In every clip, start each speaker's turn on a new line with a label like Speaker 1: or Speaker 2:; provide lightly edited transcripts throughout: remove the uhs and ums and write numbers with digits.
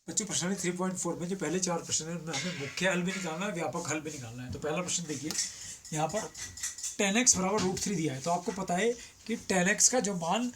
Speaker 1: बच्चों प्रश्न 3.4 में जो पहले 4 प्रश्न है उनमें हमें मुख्य हल भी निकालना है, व्यापक हल भी निकालना है। तो पहला प्रश्न देखिए, यहाँ पर tan x बराबर √3 दिया है। तो आपको पता है कि tan x का जो मान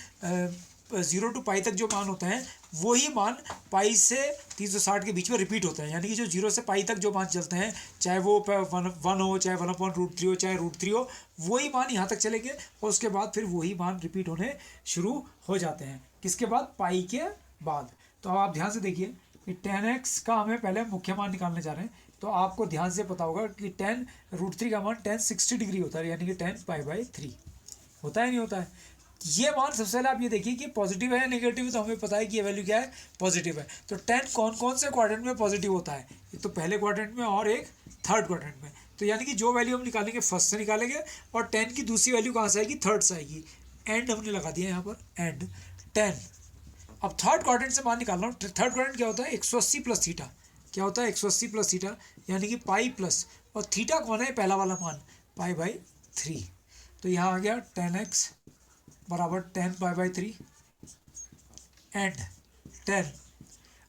Speaker 1: 0 to पाई तक जो मान होता है वही मान पाई से 360 के बीच में रिपीट होता है। यानी कि जो 0 से पाई तक जो मान चलते हैं, चाहे वो 1 हो, चाहे 1/√3 हो, चाहे √3 हो, वही मान यहाँ तक चलेंगे और उसके बाद फिर वही मान रिपीट होने शुरू हो जाते हैं। किसके बाद? पाई के बाद। तो अब आप ध्यान से देखिए कि tan x का हमें पहले मुख्य मान निकालने जा रहे हैं। तो आपको ध्यान से पता होगा कि tan √3 का मान tan 60 डिग्री होता है, यानी कि tan π/3 होता है, नहीं होता है? ये मान सबसे पहले आप ये देखिए कि पॉजिटिव है या नेगेटिव है। तो हमें पता है कि ये वैल्यू क्या है, पॉजिटिव है। तो tan कौन कौन से क्वाड्रेंट में पॉजिटिव होता है? एक तो पहले क्वाड्रेंट में और एक थर्ड क्वाड्रेंट में। तो यानी कि जो वैल्यू हम निकालेंगे फर्स्ट से निकालेंगे और tan की दूसरी वैल्यू कहाँ से आएगी? थर्ड से आएगी। एंड हमने लगा दिया यहाँ पर, एंड tan। अब थर्ड क्वाड्रेंट से मान निकालना हूँ। थर्ड क्वाड्रेंट क्या होता है? 180 प्लस थीटा। क्या होता है? 180 प्लस थीटा, यानी कि पाई प्लस, और थीटा कौन है? पहला वाला मान π/3। तो यहाँ आ गया tan x बराबर tan π/3 एंड tan,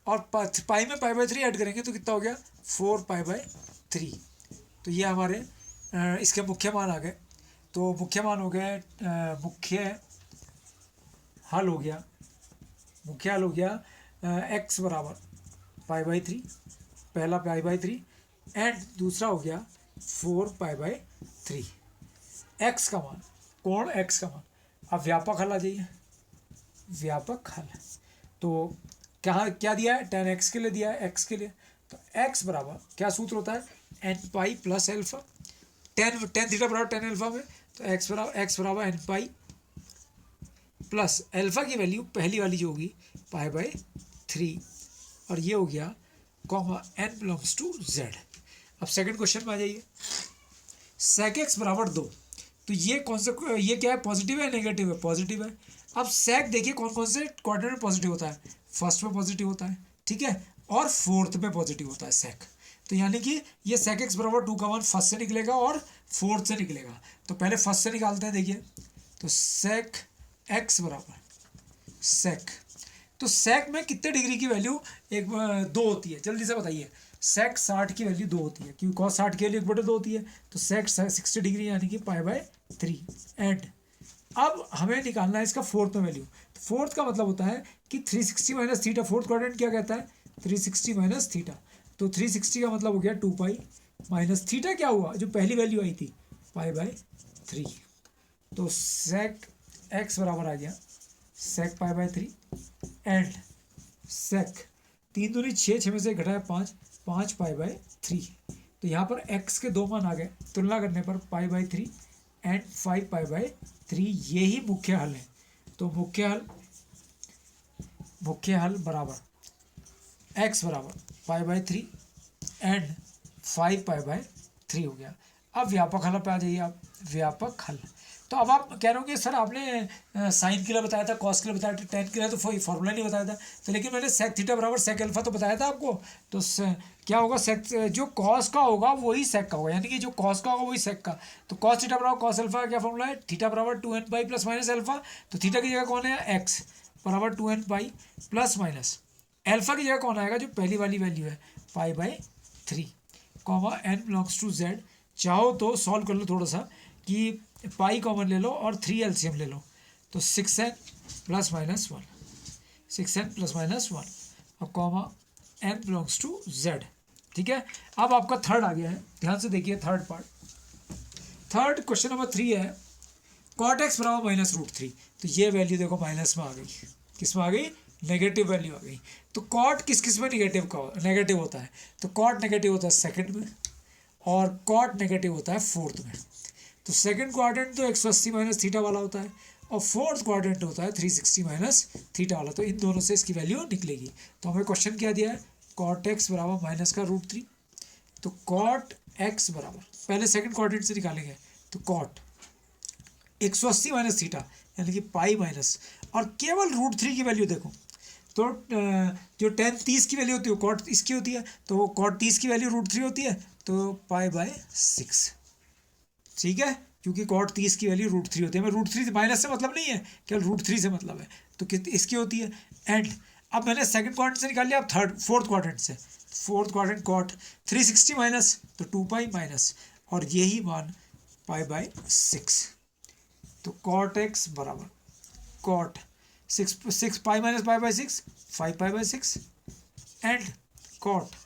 Speaker 1: और पाई में π/3 ऐड करेंगे तो कितना हो गया? 4 π/3। तो ये हमारे इसके मुख्य मान आ गए। तो मुख्य मान हो गए, मुख्य हल हो गया, मुख्य हल हो गया x बराबर π/3, पहला π/3 एंड दूसरा हो गया 4 π/3। x का मान, कोण x का मान। अब व्यापक हल आ जाइए, व्यापक हल। तो क्या दिया है? tan x के लिए दिया है, x के लिए। तो x बराबर क्या सूत्र होता है? n pi plus alpha. tan theta बराबर tan एल्फा में, तो x बराबर n पाई प्लस एल्फा की वैल्यू पहली वाली जो होगी π/3, और ये हो गया comma n belongs to z। अब सेकंड क्वेश्चन में आ जाइए, sec x बराबर 2। तो ये कौन सा, ये क्या है? पॉजिटिव है नेगेटिव है? पॉजिटिव है। अब sec देखिए कौन कौन से क्वाड्रेंट में पॉजिटिव होता है? फर्स्ट में पॉजिटिव होता है, ठीक है, और फोर्थ में पॉजिटिव होता है sec। तो यानी कि ये sec x बराबर 2 का मान फर्स्ट से निकलेगा और फोर्थ से निकलेगा। तो पहले फर्स्ट से निकालते हैं, देखिए। तो sec x बराबर sec, तो sec में कितने डिग्री की वैल्यू? 2 होती है। जल्दी से बताइए। sec 60 की वैल्यू 2 होती है, क्योंकि cos 60 की वैल्यू 1/2 होती है। तो sec 60 डिग्री यानी कि π/3 एंड। अब हमें निकालना है इसका फोर्थ में वैल्यू। तो फोर्थ का मतलब होता है कि 360 माइनस थीटा। फोर्थ क्वाड्रेंट क्या कहता है? 360 माइनस थीटा। तो 360 का मतलब हो गया 2 पाई माइनस थीटा क्या हुआ? जो पहली वैल्यू आई थी π/3। तो sec x बराबर आ गया sec π/3 एंड sec 3 दूनी 6, 6 में से घटाया 5 π/3। तो यहाँ पर x के 2 मान आ गए, तुलना करने पर π/3 एंड 5 π/3। यही मुख्य हल है। तो मुख्य हल बराबर x बराबर π/3 एंड 5 π/3 हो गया। अब व्यापक हल पे आ जाइए आप, व्यापक हल। तो अब आप कह रहे हो कि सर आपने साइन के लिए बताया था, कॉस के लिए बताया था, टेन के लिए तो फॉर्मूला नहीं बताया था। तो लेकिन मैंने सेक थीटा बराबर सेक अल्फा तो बताया था आपको। तो क्या होगा? सेक जो कॉस का होगा वही सेक का होगा, यानी कि जो कॉस का होगा वही सेक का। तो कॉस थीटा बराबर कॉस अल्फा का क्या फॉर्मूला है? थीटा बराबर 2n pi plus minus alpha. तो थीटा की जगह कौन है? एक्स बराबर 2n pi plus minus alpha की जगह कौन आएगा? जो पहली वाली वैल्यू है π/3 comma n belongs to z। चाहो तो सॉल्व कर लो थोड़ा सा कि पाई कॉमन ले लो और 3 एलसीएम ले लो। तो 6n plus minus 1, 6n plus minus 1 और comma n belongs to z, ठीक है। अब आपका थर्ड आ गया है, ध्यान से देखिए third part. Third question number 3 है cot x बराबर -√3। तो ये वैल्यू देखो माइनस में आ गई। किस में आ गई? नेगेटिव वैल्यू आ गई। तो कॉट किस में नेगेटिव होता है? तो कॉट नेगेटिव होता है सेकंड में और कॉट नेगेटिव होता है फोर्थ में। तो सेकंड क्वाड्रेंट तो 180 माइनस थीटा वाला होता है और फोर्थ क्वाड्रेंट होता है 360 माइनस थीटा वाला। तो इन दोनों से इसकी वैल्यू निकलेगी। तो हमें क्वेश्चन क्या दिया है? cot x बराबर माइनस का √3। तो cot x बराबर पहले सेकंड क्वाड्रेंट से निकालेंगे। तो cot 180 माइनस थीटा यानी कि पाई माइनस, और केवल √3 की वैल्यू देखो। तो जो tan 30 की वैल्यू होती है cot इसकी होती है, तो cot 30 की वैल्यू √3 होती है, तो π/6, ठीक है, क्योंकि cot 30 की वैल्यू √3 होती है। हमें √3 माइनस से मतलब नहीं है, केवल √3 से मतलब है। तो कितनी इसकी होती है? एंड अब मैंने सेकंड क्वाड्रेंट से निकाल लिया, अब फोर्थ क्वाड्रेंट से, फोर्थ क्वाड्रेंट कॉट 360 माइनस तो 2 पाई माइनस और यही मान पाई बाय 6। तो कॉट एक्स बराबर cot 6 pi minus pi by 6 5 pi by 6 and cot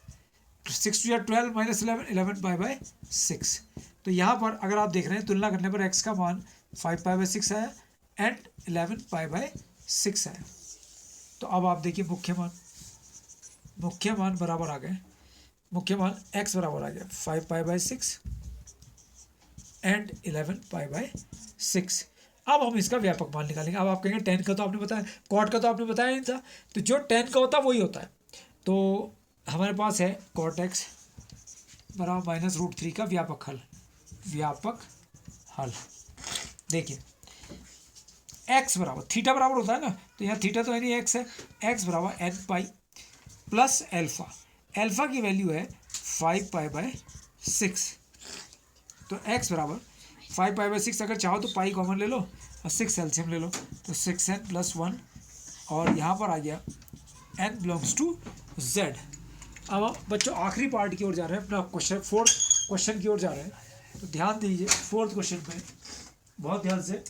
Speaker 1: 6 to 12 minus 11 pi by 6। तो यहाँ पर अगर आप देख रहे हैं तुलना करने पर एक्स का मान 5 पाई बाय 6 आया एंड 11 पाई बाय 6 आया। तो अब आप देखिए मुख्य मान बराबर आ गए, मुख्य मान x बराबर आ गया 5 pi by 6 and 11 pi by 6। अब हम इसका व्यापक मान निकालेंगे। अब आप कहेंगे tan का तो आपने बताया, cot का तो आपने बताया नहीं था, तो जो tan का होता है वही होता है। तो हमारे पास है cot x बराबर माइनस √3 का व्यापक हल। देखिए x बराबर थीटा बराबर होता है ना, तो यहाँ थीटा तो है नहीं, x है, x बराबर n pi plus alpha, alpha की वैल्यू है 5 पाई बाय 6। तो x बराबर 5 पाई बाय 6, अगर चाहो तो पाई कॉमन ले लो और 6 एल्सियम ले लो, तो 6n प्लस 1 और यहाँ पर आ गया n बिलोंग्स टू z। अब बच्चों आखिरी पार्ट की ओर जा रहे हैं, अपना क्वेश्चन फोर्थ क्वेश्चन की ओर जा रहे हैं, तो ध्यान दीजिए फोर्थ क्वेश्चन पे बहुत ध्यान से।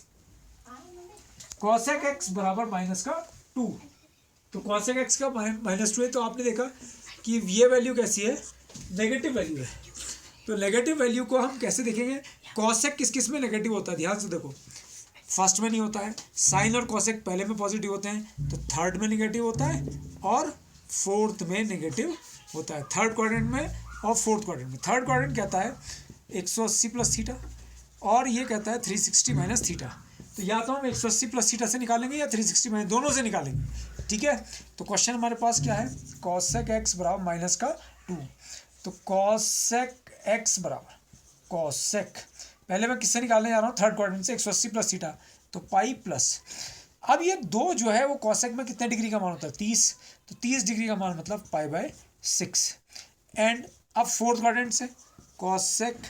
Speaker 1: कॉसेक एक्स बराबर माइनस का 2, तो कॉसेक एक्स का -2 है, तो आपने देखा कि ये वैल्यू कैसी है, नेगेटिव वैल्यू है। तो नेगेटिव वैल्यू को हम कैसे देखेंगे, कॉसेक किस में नेगेटिव होता है, ध्यान से देखो, फर्स्ट में नहीं होता है, साइन और कॉसेक पहले में पॉजिटिव होते हैं, तो थर्ड में नेगेटिव होता है और फोर्थ में नेगेटिव होता है, थर्ड क्वाड्रेंट में और फोर्थ क्वाड्रेंट में। थर्ड क्वाड्रेंट कहता है 180 प्लस थीटा और ये कहता है 360 माइनस थीटा। तो या तो हम 180 प्लस थीटा से निकालेंगे या 360 माइनस, दोनों से निकालेंगे, ठीक है। तो क्वेश्चन हमारे पास क्या है, कॉसेक एक्स बराबर माइनस का 2, तो कॉसेक एक्स बराबर कॉसेक, पहले मैं किससे निकालने जा रहा हूँ, थर्ड क्वाड्रेंट से, 180 प्लस थीटा, तो पाई प्लस, अब ये 2 जो है वो कॉसेक में कितने डिग्री का मान होता है, 30, तो 30 डिग्री का मान मतलब पाई बाय 6 एंड अब फोर्थ क्वाड्रेंट से कॉसेक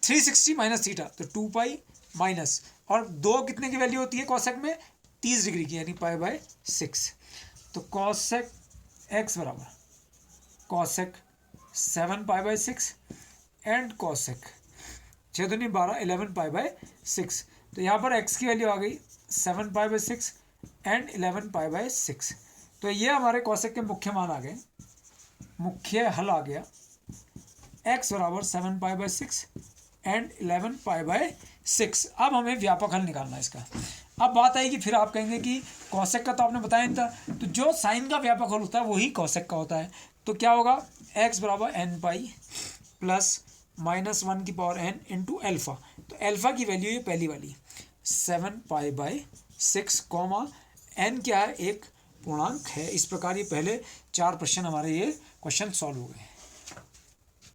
Speaker 1: 360 माइनस थीटा, तो 2 पाई माइनस और 2 कितने की वैल्यू होती है कॉसेक में, 30 डिग्री की, यानी पाई बाय 6। तो कॉसेक एक्स बराबर cosec 7 pi by 6 and cosec 6 दूनी 12 11 पाई बाय 6। तो यहाँ पर x की वैल्यू आ गई 7 पाई बाय 6 एंड 11 पाई बाय 6। तो ये हमारे कॉसेक के मुख्य मान आ गए, मुख्य हल आ गया x बराबर 7 पाई बाय 6 एंड 11 पाई बाय 6। अब हमें व्यापक हल निकालना है इसका। अब बात आएगी, फिर आप कहेंगे कि कॉसेक का तो आपने बताया नहीं था, तो जो साइन का व्यापक हल होता है वही कॉसेक का होता है, तो क्या होगा, x बराबर n पाई प्लस -1 की पावर n इंटू एल्फा। तो एल्फा की वैल्यू ये पहली वाली 7 पाई बाय 6 कॉमा n क्या है, एक पूर्णांक है। इस प्रकार ये पहले 4 प्रश्न हमारे ये क्वेश्चन सॉल्व हो गए।